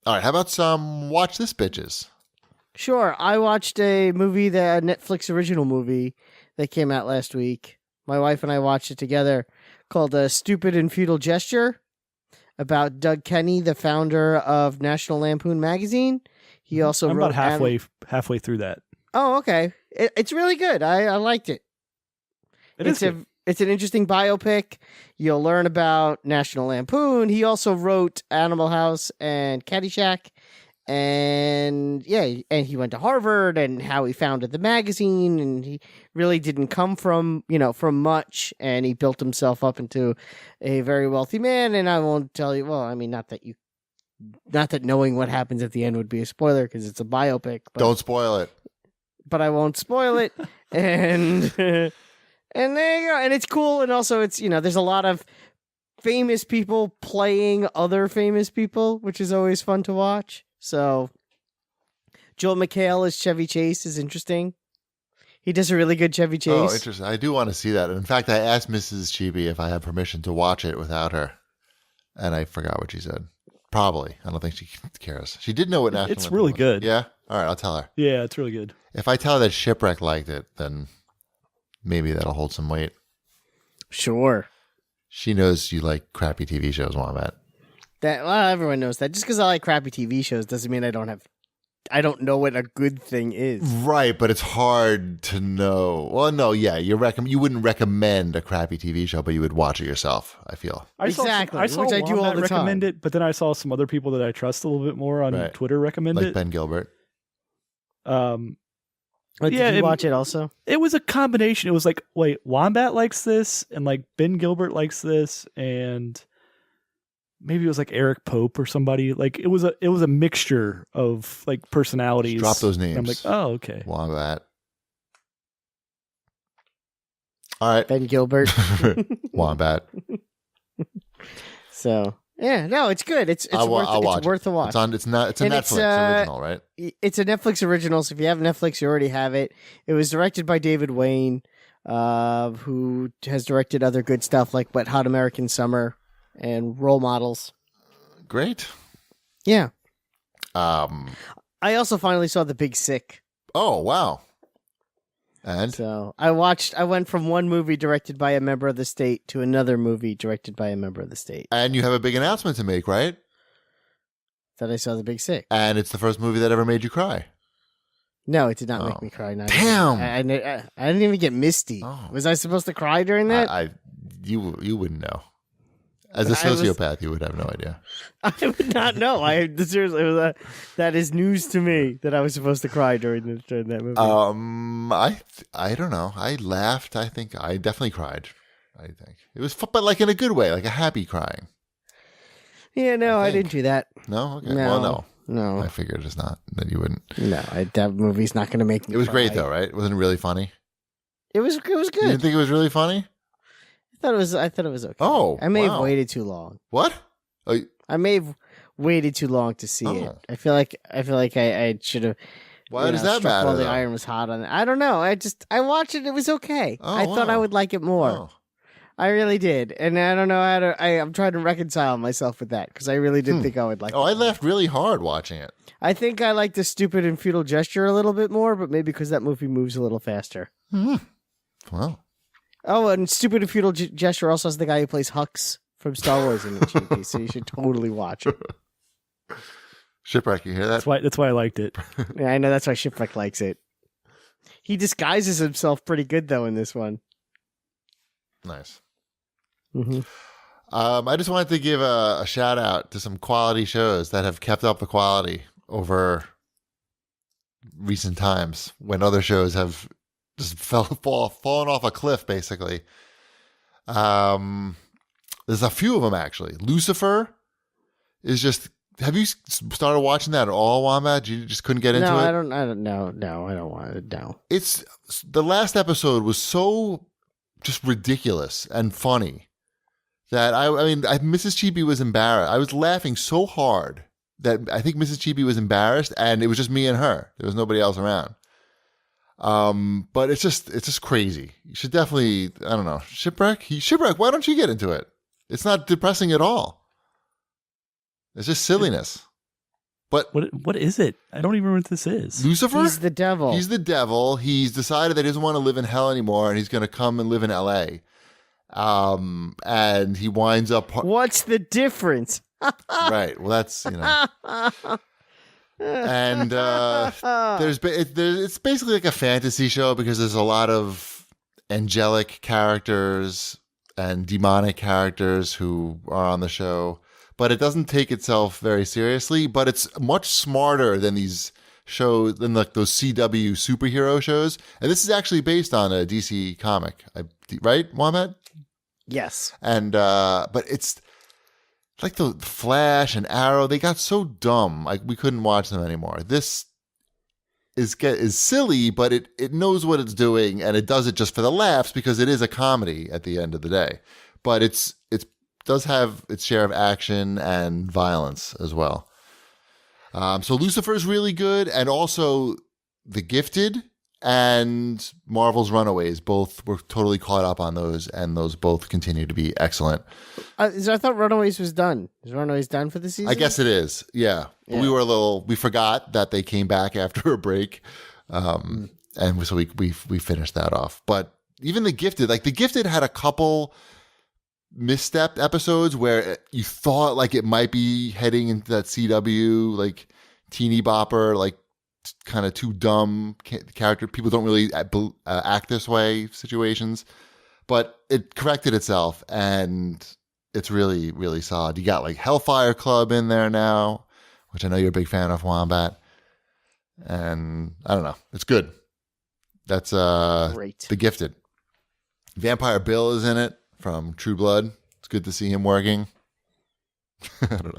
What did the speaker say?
All right, how about some Watch This Bitches? Sure. I watched a movie, a Netflix original movie that came out last week. My wife and I watched it together, called Stupid and Futile Gesture, about Doug Kenny, the founder of National Lampoon magazine. He also I'm wrote about halfway through that. Oh, okay. It's really good. I liked it. It's an interesting biopic. You'll learn about National Lampoon. He also wrote Animal House and Caddyshack. And he went to Harvard and how he founded the magazine, and he really didn't come from much, and he built himself up into a very wealthy man. And I won't tell you, well, I mean, not that knowing what happens at the end would be a spoiler because it's a biopic. But, Don't spoil it. But I won't spoil it. And and there you go. And it's cool. And also it's, there's a lot of famous people playing other famous people, which is always fun to watch. So Joel McHale as Chevy Chase is interesting. He does a really good Chevy Chase. Oh, interesting. I do want to see that. In fact, I asked Mrs. Cheapy if I had permission to watch it without her, and I forgot what she said. Probably. I don't think she cares. She did know what National It's really was. good. Yeah? All right, I'll tell her. Yeah, it's really good. If I tell her that Shipwreck liked it, then maybe that'll hold some weight. Sure. She knows you like crappy TV shows, Wombat. Everyone knows that. Just because I like crappy TV shows doesn't mean I don't know what a good thing is. Right, but it's hard to know. Well, no, yeah, you wouldn't recommend a crappy TV show, but you would watch it yourself, I feel. I saw which I do all the time. Recommend it, but then I saw some other people that I trust a little bit more on Twitter recommend like it. Ben Gilbert. Did you watch it also? It was a combination. It was like, wait, Wombat likes this, and like Ben Gilbert likes this, and maybe it was like Eric Pope or somebody. Like it was a mixture of like personalities. Just drop those names. And I'm like, oh, okay. Wombat. All right. Ben Gilbert. Wombat. So yeah, no, it's good. It's worth a watch. It's a Netflix original, right? It's a Netflix original. So if you have Netflix, you already have it. It was directed by David Wayne, who has directed other good stuff like Wet Hot American Summer and Role Models. Great. Yeah. I also finally saw The Big Sick. Oh, wow. And? So I went from one movie directed by a member of the state to another movie directed by a member of the state. And you have a big announcement to make, right? That I saw The Big Sick. And it's the first movie that ever made you cry. No, it did not make me cry. Damn. I didn't even get misty. Oh. Was I supposed to cry during that? You wouldn't know. As a sociopath, you would have no idea. I would not know. Seriously, that is news to me that I was supposed to cry during that movie. I don't know. I laughed. I think I definitely cried. I think it was, but like in a good way, like a happy crying. Yeah, no, I didn't do that. No, okay. Well, no. I figured it's not that you wouldn't. No, that movie's not going to make me. It was cry. great though, right? Wasn't it really funny? It was good. You didn't think it was really funny? I thought it was okay. Oh, I may have waited too long. What? I may have waited too long to see it. I feel like I should have. Why does that matter? While the iron was hot on it. I don't know. I watched it. It was okay. Oh, I thought I would like it more. Oh. I really did, and I don't know how to. I'm trying to reconcile myself with that because I really did think I would like. I laughed really hard watching it. I think I like the Stupid and Futile Gesture a little bit more, but maybe because that movie moves a little faster. Well. Oh, and Stupid and Futile Gesture also has the guy who plays Hux from Star Wars in it, Cheapy, so you should totally watch it. Shipwreck, you hear that? That's why I liked it. Yeah, I know that's why Shipwreck likes it. He disguises himself pretty good though in this one. Nice. Mm-hmm. I just wanted to give a shout out to some quality shows that have kept up the quality over recent times when other shows have just fallen off a cliff, basically. There's a few of them, actually. Lucifer is just... Have you started watching that at all, Wombat? You just couldn't get into it? No, I don't know. No, I don't want to. No. It's... The last episode was so just ridiculous and funny that, I mean, Mrs. Cheapy was embarrassed. I was laughing so hard that I think Mrs. Cheapy was embarrassed, and it was just me and her. There was nobody else around. But it's just crazy. You should definitely, I don't know, Shipwreck, why don't you get into it? It's not depressing at all. It's just silliness. But what is it? I don't even know what this is. Lucifer? He's the devil. He's the devil. He's decided that he doesn't want to live in hell anymore, and he's going to come and live in L.A. And he winds up... What's the difference? Right. Well, that's, And it's basically like a fantasy show because there's a lot of angelic characters and demonic characters who are on the show, but it doesn't take itself very seriously. But it's much smarter than these shows, than like those CW superhero shows. And this is actually based on a DC comic, right, Wombat? Yes. And but it's like the Flash and Arrow, they got so dumb, like we couldn't watch them anymore. This is silly, but it knows what it's doing, and it does it just for the laughs because it is a comedy at the end of the day. But it does have its share of action and violence as well. So Lucifer is really good, and also The Gifted and Marvel's Runaways, both were totally caught up on those, and those both continue to be excellent. So I thought Runaways was done. Is Runaways done for the season? I guess it is. Yeah. We forgot that they came back after a break. And so we finished that off. But even The Gifted had a couple misstepped episodes where you thought like it might be heading into that CW, like teeny bopper, like kind of too dumb character. People don't really act this way situations, but it corrected itself and it's really, really solid. You got like Hellfire Club in there now, which I know you're a big fan of, Wombat. And I don't know. It's good. That's Great. The Gifted. Vampire Bill is in it from True Blood. It's good to see him working. I don't know.